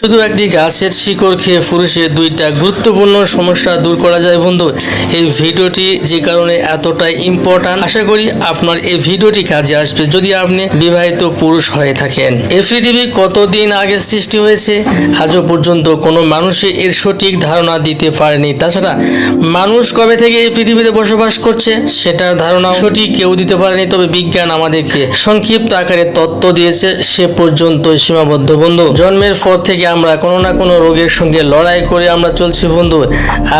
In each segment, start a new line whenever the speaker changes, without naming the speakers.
শুধু একটি গাছের শিকড় খেয়ে পুরুষের দুইটা গুরুত্বপূর্ণ সমস্যা দূর করা যায় বন্ধু। এই ভিডিওটি যে কারণে এতটাই ইম্পর্ট্যান্ট, আশা করি আপনার এই ভিডিওটি কাজে আসবে যদি আপনি বিবাহিত পুরুষ হয়ে থাকেন। এই পৃথিবী কতদিন আগে সৃষ্টি হয়েছে আজও পর্যন্ত কোনো মানুষই এর সঠিক ধারণা দিতে পারেনি। তাছাড়া মানুষ কবে থেকে এই পৃথিবীতে বসবাস করছে সেটার ধারণা সঠিক কেউ দিতে পারেনি। তবে বিজ্ঞান আমাদেরকে সংক্ষিপ্ত আকারে তত্ত্ব দিয়েছে, সে পর্যন্ত সীমাবদ্ধ বন্ধু। জন্মের পর থেকে আমরা কোনো না কোনো রোগের সঙ্গে লড়াই করে আমরা চলছি বন্ধু।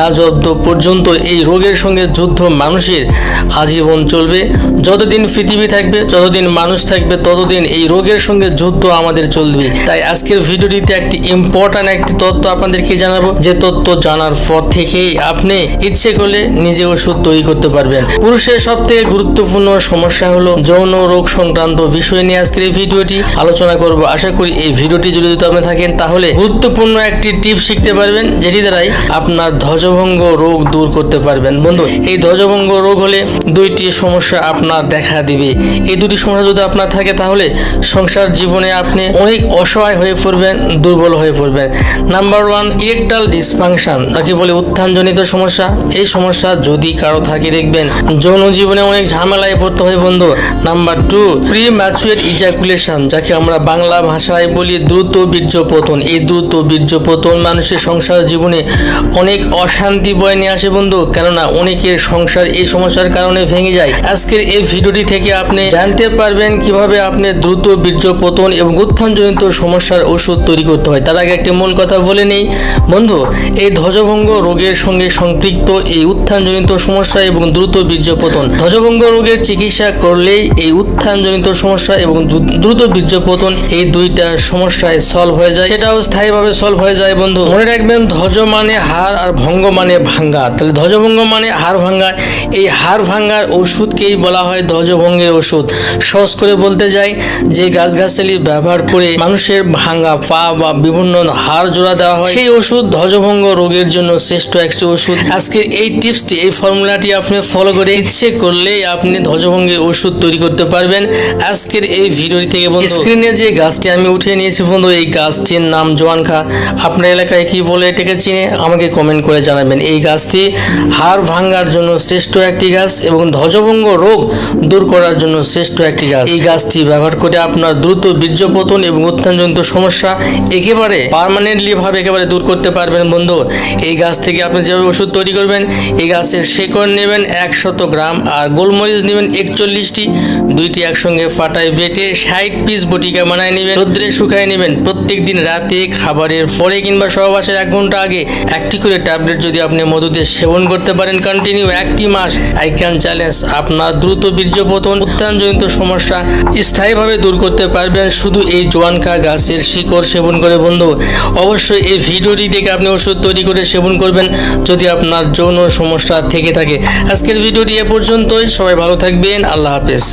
আজ অব্দ পর্যন্ত এই রোগের সঙ্গে যুদ্ধ মানুষের আজীবন চলবে। যতদিন পৃথিবী থাকবে, যতদিন মানুষ থাকবে, ততদিন এই রোগের সঙ্গে যুদ্ধ আমাদের চলবে। তাই আজকের ভিডিওটিতে একটি ইম্পর্ট্যান্ট একটি তথ্য আপনাদেরকে জানাবো, যে তথ্য জানার পর থেকেই আপনি ইচ্ছে করলে নিজে ওষুধ তৈরি করতে পারবেন। পুরুষের সব থেকে গুরুত্বপূর্ণ সমস্যা হলো যৌন রোগ সংক্রান্ত বিষয় নিয়ে আজকের এই ভিডিওটি আলোচনা করব। আশা করি এই ভিডিওটি যদি আপনি থাকেন তাহলে গুরুত্বপূর্ণ একটি টিপ শিখতে পারবেন, যেটি দ্বারাই আপনার ধ্বজভঙ্গ রোগ দূর করতে পারবেন বন্ধু। এই ধ্বজভঙ্গ রোগ হলে দুইটি সমস্যা আপনার দেখা দিবে। এই দুটি সমস্যা যদি আপনার থাকে তাহলে সংসার জীবনে আপনি অনেক অসহায় হয়ে পড়বেন, দুর্বল হয়ে পড়বেন। নাম্বার 1, ইরেকটাল ডিসফাংশন, যাকে বলে উত্থানজনিত সমস্যা। এই সমস্যা যদি কারো থাকে দেখবেন যৌন জীবনে অনেক ঝামেলায় পড়তে হয় বন্ধু। নাম্বার 2, প্রিম্যাচুয়ার ইজাকুলেশন, যাকে আমরা বাংলা ভাষায় বলি দ্রুত বীর্যপতন। এই দ্রুত বীর্যপতন মানুষের সংসার জীবনে অনেক অশান্তি বয়ে নিয়ে আসে বন্ধু, কেননা অনেকের সংসার এই সমস্যার কারণে ভেঙে যায়। আজকের এই ভিডিওটি থেকে আপনি জানতে পারবেন কিভাবে আপনি দ্রুত বীর্যপতন এবং উত্থানজনিত সমস্যার ওষুধ তৈরি করতে হয়। তার আগে একটি মূল কথা বলে নেই বন্ধু, এই ধ্বজভঙ্গ রোগের সঙ্গে সম্পৃক্ত এই উত্থানজনিত সমস্যা এবং দ্রুত বীর্যপতন, ধ্বজভঙ্গ রোগের চিকিৎসা করলেই এই উত্থানজনিত সমস্যা এবং দ্রুত বীর্যপতন এই দুইটা সমস্যায় সলভ হয়ে যায়, সেটাও স্থায়ীভাবে সলভ হয়ে যায় বন্ধু। মনে রাখবেন, ধ্বজ মানে হাড় আর ভঙ্গ মানে ভাঙ্গা। তাহলে ধ্বজভঙ্গ মানে হাড় ভাঙ্গা। এই হাড় ভাঙ্গার ওষুধকেই বলা হয় ধ্বজভঙ্গের ওষুধ। সহজ করে বলতে যাই, যে গাছগাছালি ব্যবহার করে মানুষের ভাঙ্গা পা বা বিভিন্ন হাড় জোড়া দেওয়া হয়, সেই ওষুধ ধ্বজভঙ্গ রোগের জন্য শ্রেষ্ঠ একটি ওষুধ। আজকের এই টিপসটি, এই ফর্মুলাটি আপনি ফলো করে ইচ্ছে করলেই আপনি ধ্বজভঙ্গের ওষুধ তৈরি করতে পারবেন। আজকের এই ভিডিওটি থেকে বন্ধু, স্ক্রিনে যে গাছটি আমি উঠিয়ে নিয়েছি বন্ধু, এই গাছটির নাম জোয়ানখা। আপনার এলাকায় কি বলে এটাকে চিনে আমাকে কমেন্ট করে জানাবেন। এই গাছটি হাড় ভাঙ্গার জন্য শ্রেষ্ঠ একটি গাছ এবং ধ্বজভঙ্গ রোগ দূর করার জন্য শ্রেষ্ঠ একটি গাছ। এই গাছটি ব্যবহার করে আপনার দ্রুত বীর্যপতন এবং উত্থানজনিত সমস্যা একেবারে পার্মানেন্টলি ভাবে একেবারে দূর করতে পারবেন বন্ধু। এই গাছ থেকে আপনি যেভাবে ওষুধ তৈরি করবেন, এই গাছের শেকড় নেবেন 100 গ্রাম আর গোলমরিচ নেবেন 41টি, দুইটি একসঙ্গে ফাটায় বেটে 60 পিস বটিকা বানায় নেবেন, রোদ্রে শুকায় নেবেন। প্রত্যেক দিন রাতে খাবারের পরে কিংবা সহবাসের 1 ঘন্টা আগে একটি করে ট্যাবলেট যদি আপনি মধুতে সেবন করতে পারেন কন্টিনিউ 1 মাস, আই ক্যান চ্যালেঞ্জ আপনার দ্রুত বীর্যপতন উত্থানজনিত সমস্যা স্থায়ীভাবে দূর করতে পারবেন শুধু এই জোয়ানখা গাছের শিকড় সেবন করে বন্ধু। অবশ্যই এই ভিডিওটি দেখে আপনি ওষুধ তৈরি করে সেবন করবেন যদি আপনার যৌন সমস্যা থেকে থাকে। আজকের ভিডিওটি এ পর্যন্তই। সবাই ভালো থাকবেন। আল্লাহ হাফেজ।